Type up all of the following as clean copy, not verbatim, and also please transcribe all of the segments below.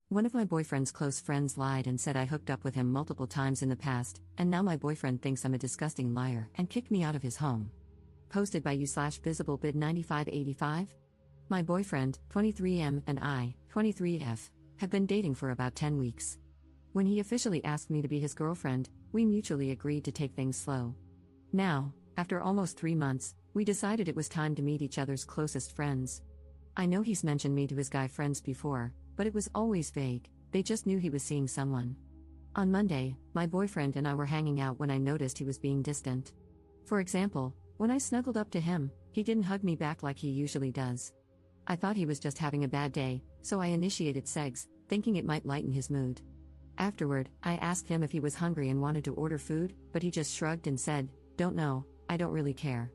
One of my boyfriend's close friends lied and said I hooked up with him multiple times in the past, and now my boyfriend thinks I'm a disgusting liar and kicked me out of his home. Posted by you/visiblebid9585. My boyfriend, 23M, and I, 23F, have been dating for about 10 weeks. When he officially asked me to be his girlfriend, we mutually agreed to take things slow. Now, after almost 3 months, we decided it was time to meet each other's closest friends. I know he's mentioned me to his guy friends before, but it was always vague, they just knew he was seeing someone. On Monday, my boyfriend and I were hanging out when I noticed he was being distant. For example, when I snuggled up to him, he didn't hug me back like he usually does. I thought he was just having a bad day, so I initiated sex, thinking it might lighten his mood. Afterward, I asked him if he was hungry and wanted to order food, but he just shrugged and said, "Don't know, I don't really care."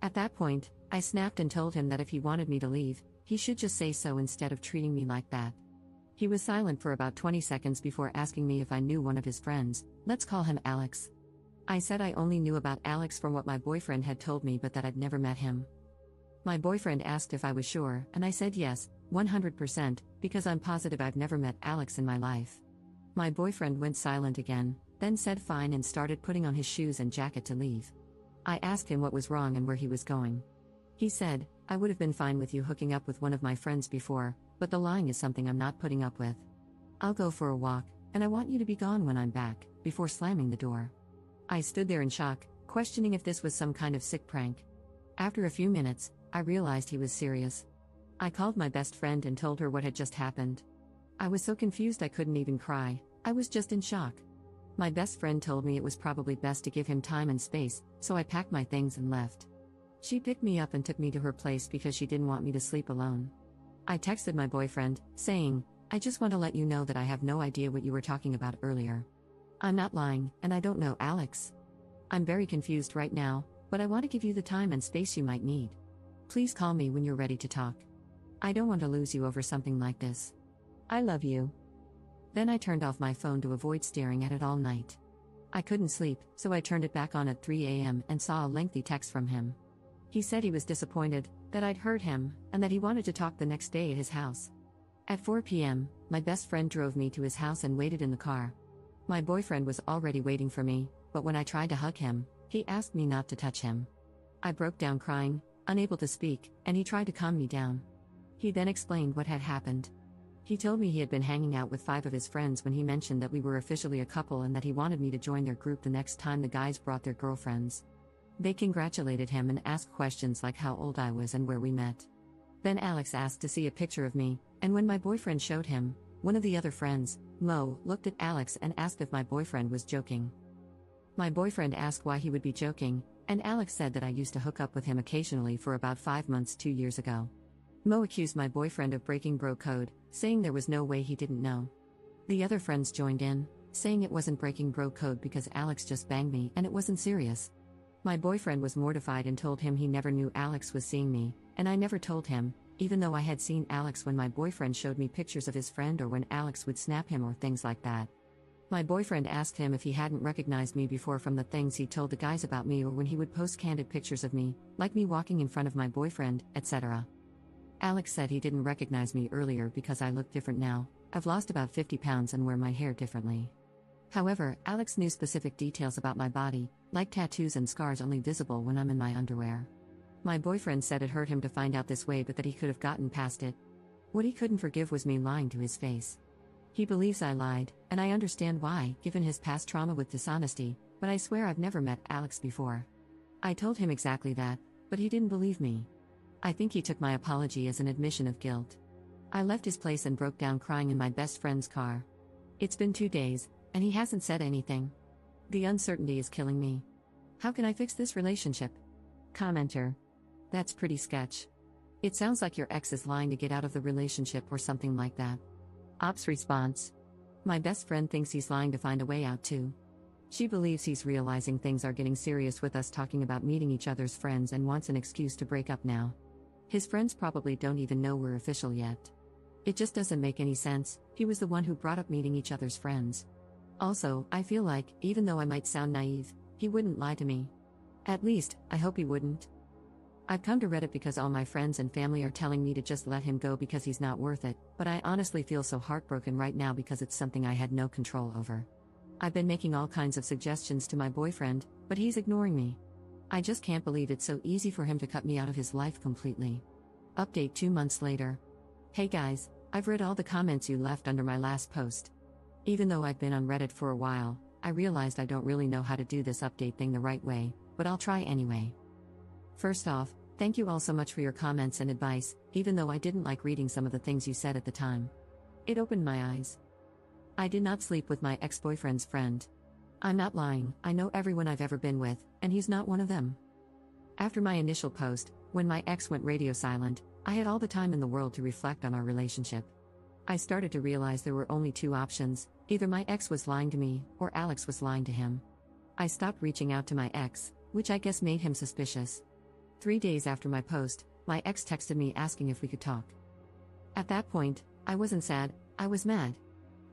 At that point, I snapped and told him that if he wanted me to leave, he should just say so instead of treating me like that. He was silent for about 20 seconds before asking me if I knew one of his friends, let's call him Alex. I said I only knew about Alex from what my boyfriend had told me but that I'd never met him. My boyfriend asked if I was sure, and I said yes, 100%, because I'm positive I've never met Alex in my life. My boyfriend went silent again, then said fine and started putting on his shoes and jacket to leave. I asked him what was wrong and where he was going. He said, "I would have been fine with you hooking up with one of my friends before, but the lying is something I'm not putting up with. I'll go for a walk, and I want you to be gone when I'm back," before slamming the door. I stood there in shock, questioning if this was some kind of sick prank. After a few minutes, I realized he was serious. I called my best friend and told her what had just happened. I was so confused I couldn't even cry, I was just in shock. My best friend told me it was probably best to give him time and space, so I packed my things and left. She picked me up and took me to her place because she didn't want me to sleep alone. I texted my boyfriend, saying, "I just want to let you know that I have no idea what you were talking about earlier. I'm not lying, and I don't know Alex. I'm very confused right now, but I want to give you the time and space you might need. Please call me when you're ready to talk. I don't want to lose you over something like this. I love you." Then I turned off my phone to avoid staring at it all night. I couldn't sleep, so I turned it back on at 3 a.m. and saw a lengthy text from him. He said he was disappointed, that I'd hurt him, and that he wanted to talk the next day at his house. At 4 p.m., my best friend drove me to his house and waited in the car. My boyfriend was already waiting for me, but when I tried to hug him, he asked me not to touch him. I broke down crying, unable to speak, and he tried to calm me down. He then explained what had happened. He told me he had been hanging out with 5 of his friends when he mentioned that we were officially a couple and that he wanted me to join their group the next time the guys brought their girlfriends. They congratulated him and asked questions like how old I was and where we met. Then Alex asked to see a picture of me, and when my boyfriend showed him, one of the other friends, Mo, looked at Alex and asked if my boyfriend was joking. My boyfriend asked why he would be joking, and Alex said that I used to hook up with him occasionally for about 5 months 2 years ago. Mo accused my boyfriend of breaking bro code, saying there was no way he didn't know. The other friends joined in, saying it wasn't breaking bro code because Alex just banged me and it wasn't serious. My boyfriend was mortified and told him he never knew Alex was seeing me, and I never told him, even though I had seen Alex when my boyfriend showed me pictures of his friend or when Alex would snap him or things like that. My boyfriend asked him if he hadn't recognized me before from the things he told the guys about me or when he would post candid pictures of me, like me walking in front of my boyfriend, etc. Alex said he didn't recognize me earlier because I look different now. I've lost about 50 pounds and wear my hair differently. However, Alex knew specific details about my body, like tattoos and scars only visible when I'm in my underwear. My boyfriend said it hurt him to find out this way but that he could have gotten past it. What he couldn't forgive was me lying to his face. He believes I lied, and I understand why, given his past trauma with dishonesty, but I swear I've never met Alex before. I told him exactly that, but he didn't believe me. I think he took my apology as an admission of guilt. I left his place and broke down crying in my best friend's car. It's been 2 days, and he hasn't said anything. The uncertainty is killing me. How can I fix this relationship? Commenter. That's pretty sketch. It sounds like your ex is lying to get out of the relationship or something like that. Ops response. My best friend thinks he's lying to find a way out too. She believes he's realizing things are getting serious with us talking about meeting each other's friends and wants an excuse to break up now. His friends probably don't even know we're official yet. It just doesn't make any sense, he was the one who brought up meeting each other's friends. Also, I feel like, even though I might sound naive, he wouldn't lie to me. At least, I hope he wouldn't. I've come to Reddit because all my friends and family are telling me to just let him go because he's not worth it, but I honestly feel so heartbroken right now because it's something I had no control over. I've been making all kinds of suggestions to my boyfriend, but he's ignoring me. I just can't believe it's so easy for him to cut me out of his life completely. Update 2 months later. Hey guys, I've read all the comments you left under my last post. Even though I've been on Reddit for a while, I realized I don't really know how to do this update thing the right way, but I'll try anyway. First off, thank you all so much for your comments and advice, even though I didn't like reading some of the things you said at the time. It opened my eyes. I did not sleep with my ex-boyfriend's friend. I'm not lying, I know everyone I've ever been with, and he's not one of them. After my initial post, when my ex went radio silent, I had all the time in the world to reflect on our relationship. I started to realize there were only two options: either my ex was lying to me, or Alex was lying to him. I stopped reaching out to my ex, which I guess made him suspicious. 3 days after my post, my ex texted me asking if we could talk. At that point, I wasn't sad, I was mad.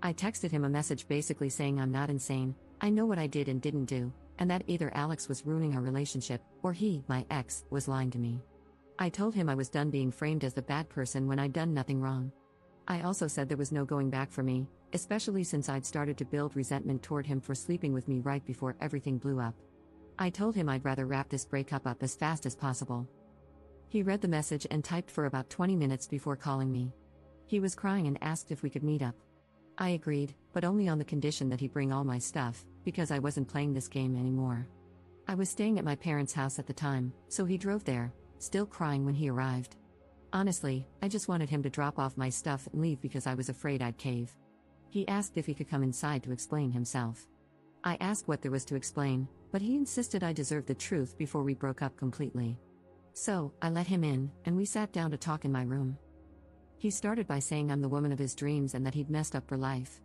I texted him a message basically saying I'm not insane, I know what I did and didn't do, and that either Alex was ruining our relationship, or he, my ex, was lying to me. I told him I was done being framed as the bad person when I'd done nothing wrong. I also said there was no going back for me, especially since I'd started to build resentment toward him for sleeping with me right before everything blew up. I told him I'd rather wrap this breakup up as fast as possible. He read the message and typed for about 20 minutes before calling me. He was crying and asked if we could meet up. I agreed, but only on the condition that he bring all my stuff, because I wasn't playing this game anymore. I was staying at my parents' house at the time, so he drove there, still crying when he arrived. Honestly, I just wanted him to drop off my stuff and leave because I was afraid I'd cave. He asked if he could come inside to explain himself. I asked what there was to explain, but he insisted I deserved the truth before we broke up completely. So, I let him in, and we sat down to talk in my room. He started by saying I'm the woman of his dreams and that he'd messed up for life.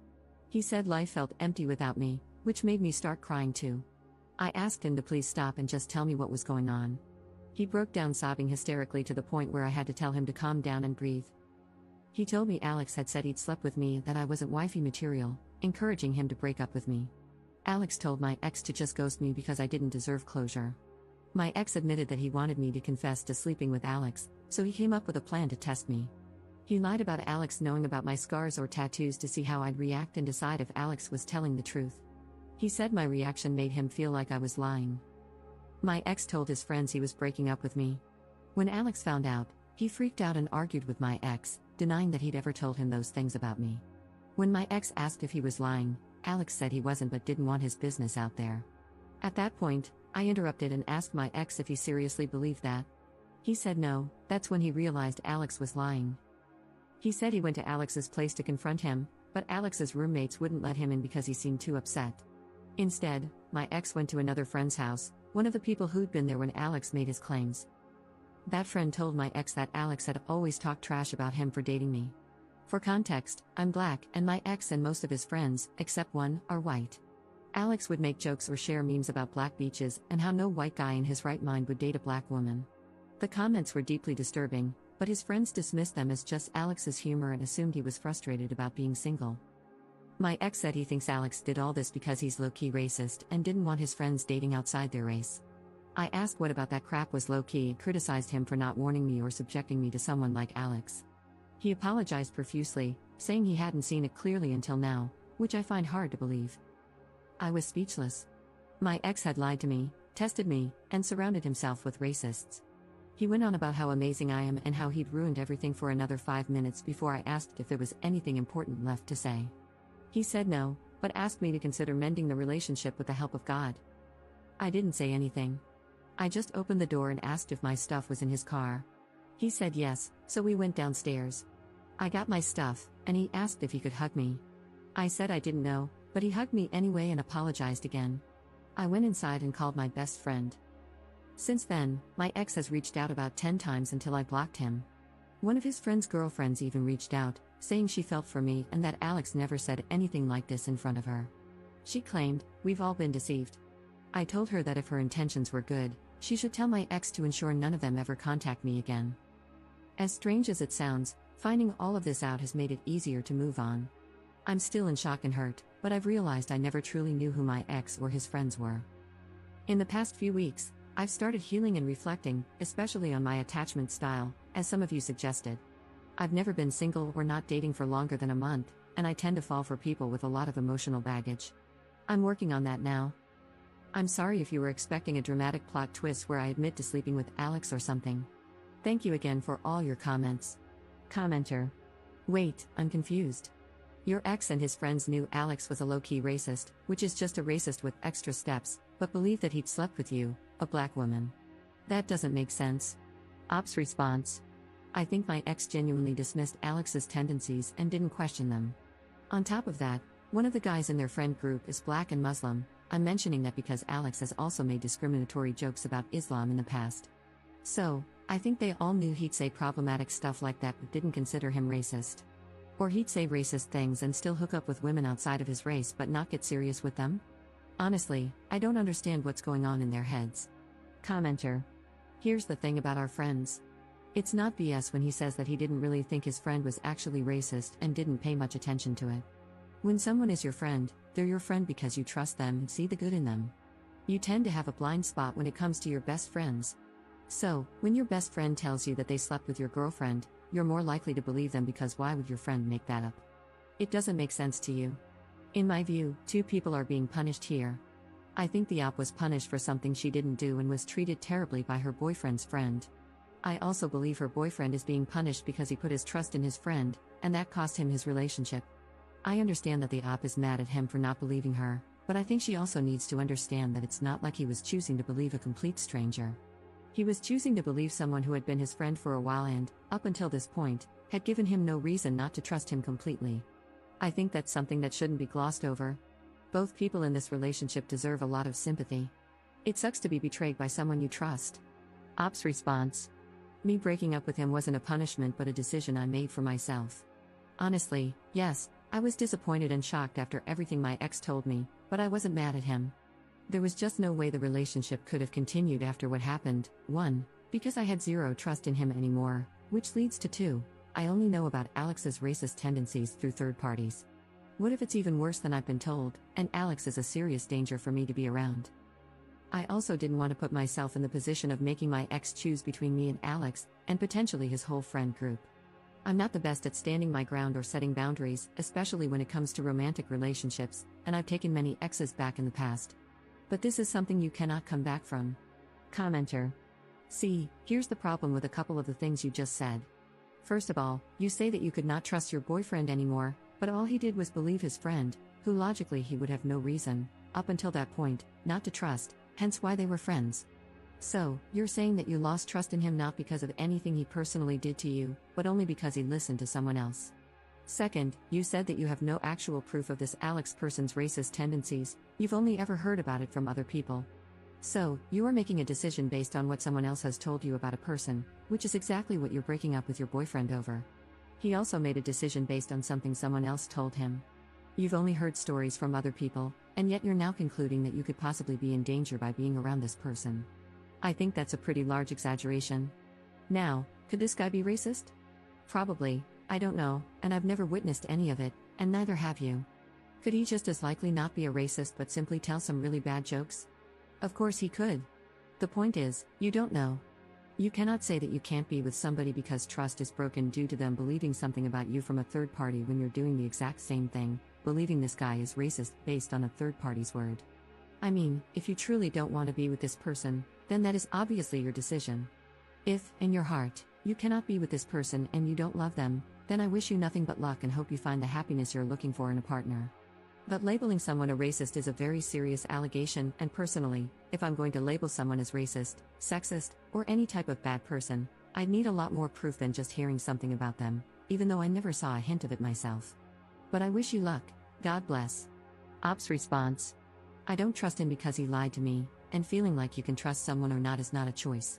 He said life felt empty without me, which made me start crying too. I asked him to please stop and just tell me what was going on. He broke down sobbing hysterically to the point where I had to tell him to calm down and breathe. He told me Alex had said he'd slept with me and that I wasn't wifey material, encouraging him to break up with me. Alex told my ex to just ghost me because I didn't deserve closure. My ex admitted that he wanted me to confess to sleeping with Alex, so he came up with a plan to test me. He lied about Alex knowing about my scars or tattoos to see how I'd react and decide if Alex was telling the truth. He said my reaction made him feel like I was lying. My ex told his friends he was breaking up with me. When Alex found out, he freaked out and argued with my ex, denying that he'd ever told him those things about me. When my ex asked if he was lying, Alex said he wasn't but didn't want his business out there. At that point, I interrupted and asked my ex if he seriously believed that. He said no. That's when he realized Alex was lying. He said he went to Alex's place to confront him, but Alex's roommates wouldn't let him in because he seemed too upset. Instead, my ex went to another friend's house, one of the people who'd been there when Alex made his claims. That friend told my ex that Alex had always talked trash about him for dating me. For context, I'm black, and my ex and most of his friends, except one, are white. Alex would make jokes or share memes about black beaches and how no white guy in his right mind would date a black woman. The comments were deeply disturbing, but his friends dismissed them as just Alex's humor and assumed he was frustrated about being single. My ex said he thinks Alex did all this because he's low-key racist and didn't want his friends dating outside their race. I asked what about that crap was low-key and criticized him for not warning me or subjecting me to someone like Alex. He apologized profusely, saying he hadn't seen it clearly until now, which I find hard to believe. I was speechless. My ex had lied to me, tested me, and surrounded himself with racists. He went on about how amazing I am and how he'd ruined everything for another 5 minutes before I asked if there was anything important left to say. He said no, but asked me to consider mending the relationship with the help of God. I didn't say anything. I just opened the door and asked if my stuff was in his car. He said yes, so we went downstairs. I got my stuff, and he asked if he could hug me. I said I didn't know, but he hugged me anyway and apologized again. I went inside and called my best friend. Since then, my ex has reached out about 10 times until I blocked him. One of his friend's girlfriends even reached out, saying she felt for me and that Alex never said anything like this in front of her. She claimed, "We've all been deceived." I told her that if her intentions were good, she should tell my ex to ensure none of them ever contact me again. As strange as it sounds, finding all of this out has made it easier to move on. I'm still in shock and hurt, but I've realized I never truly knew who my ex or his friends were. In the past few weeks, I've started healing and reflecting, especially on my attachment style, as some of you suggested. I've never been single or not dating for longer than a month, and I tend to fall for people with a lot of emotional baggage. I'm working on that now. I'm sorry if you were expecting a dramatic plot twist where I admit to sleeping with Alex or something. Thank you again for all your comments. Commenter. Wait, I'm confused. Your ex and his friends knew Alex was a low-key racist, which is just a racist with extra steps, but believed that he'd slept with you, a black woman. That doesn't make sense. Ops response. I think my ex genuinely dismissed Alex's tendencies and didn't question them. On top of that, one of the guys in their friend group is black and Muslim. I'm mentioning that because Alex has also made discriminatory jokes about Islam in the past. So, I think they all knew he'd say problematic stuff like that but didn't consider him racist. Or he'd say racist things and still hook up with women outside of his race but not get serious with them? Honestly, I don't understand what's going on in their heads. Commenter. Here's the thing about our friends. It's not BS when he says that he didn't really think his friend was actually racist and didn't pay much attention to it. When someone is your friend, they're your friend because you trust them and see the good in them. You tend to have a blind spot when it comes to your best friends. So, when your best friend tells you that they slept with your girlfriend, you're more likely to believe them because why would your friend make that up? It doesn't make sense to you. In my view, two people are being punished here. I think the op was punished for something she didn't do and was treated terribly by her boyfriend's friend. I also believe her boyfriend is being punished because he put his trust in his friend, and that cost him his relationship. I understand that the op is mad at him for not believing her, but I think she also needs to understand that it's not like he was choosing to believe a complete stranger. He was choosing to believe someone who had been his friend for a while and, up until this point, had given him no reason not to trust him completely. I think that's something that shouldn't be glossed over. Both people in this relationship deserve a lot of sympathy. It sucks to be betrayed by someone you trust. Op's response. Me breaking up with him wasn't a punishment but a decision I made for myself. Honestly, yes, I was disappointed and shocked after everything my ex told me, but I wasn't mad at him. There was just no way the relationship could have continued after what happened. 1. Because I had zero trust in him anymore, which leads to 2. I only know about Alex's racist tendencies through third parties. What if it's even worse than I've been told, and Alex is a serious danger for me to be around? I also didn't want to put myself in the position of making my ex choose between me and Alex, and potentially his whole friend group. I'm not the best at standing my ground or setting boundaries, especially when it comes to romantic relationships, and I've taken many exes back in the past. But this is something you cannot come back from. Commenter. See, here's the problem with a couple of the things you just said. First of all, you say that you could not trust your boyfriend anymore, but all he did was believe his friend, who logically he would have no reason, up until that point, not to trust, hence why they were friends. So, you're saying that you lost trust in him not because of anything he personally did to you, but only because he listened to someone else. Second, you said that you have no actual proof of this Alex person's racist tendencies, you've only ever heard about it from other people. So, you are making a decision based on what someone else has told you about a person, which is exactly what you're breaking up with your boyfriend over. He also made a decision based on something someone else told him. You've only heard stories from other people, and yet you're now concluding that you could possibly be in danger by being around this person. I think that's a pretty large exaggeration. Now, could this guy be racist? Probably, I don't know, and I've never witnessed any of it, and neither have you. Could he just as likely not be a racist but simply tell some really bad jokes? Of course he could. The point is, you don't know. You cannot say that you can't be with somebody because trust is broken due to them believing something about you from a third party when you're doing the exact same thing, believing this guy is racist based on a third party's word. I mean, if you truly don't want to be with this person, then that is obviously your decision. If, in your heart, you cannot be with this person and you don't love them, then I wish you nothing but luck and hope you find the happiness you're looking for in a partner. But labeling someone a racist is a very serious allegation, and personally, if I'm going to label someone as racist, sexist, or any type of bad person, I'd need a lot more proof than just hearing something about them, even though I never saw a hint of it myself. But I wish you luck, God bless. Op's response. I don't trust him because he lied to me, and feeling like you can trust someone or not is not a choice.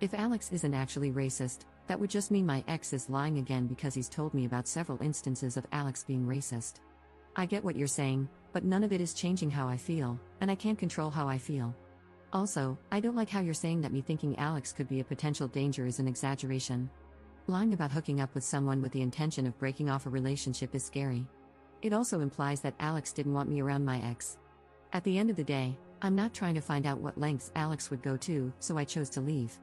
If Alex isn't actually racist, that would just mean my ex is lying again because he's told me about several instances of Alex being racist. I get what you're saying, but none of it is changing how I feel, and I can't control how I feel. Also, I don't like how you're saying that me thinking Alex could be a potential danger is an exaggeration. Lying about hooking up with someone with the intention of breaking off a relationship is scary. It also implies that Alex didn't want me around my ex. At the end of the day, I'm not trying to find out what lengths Alex would go to, so I chose to leave.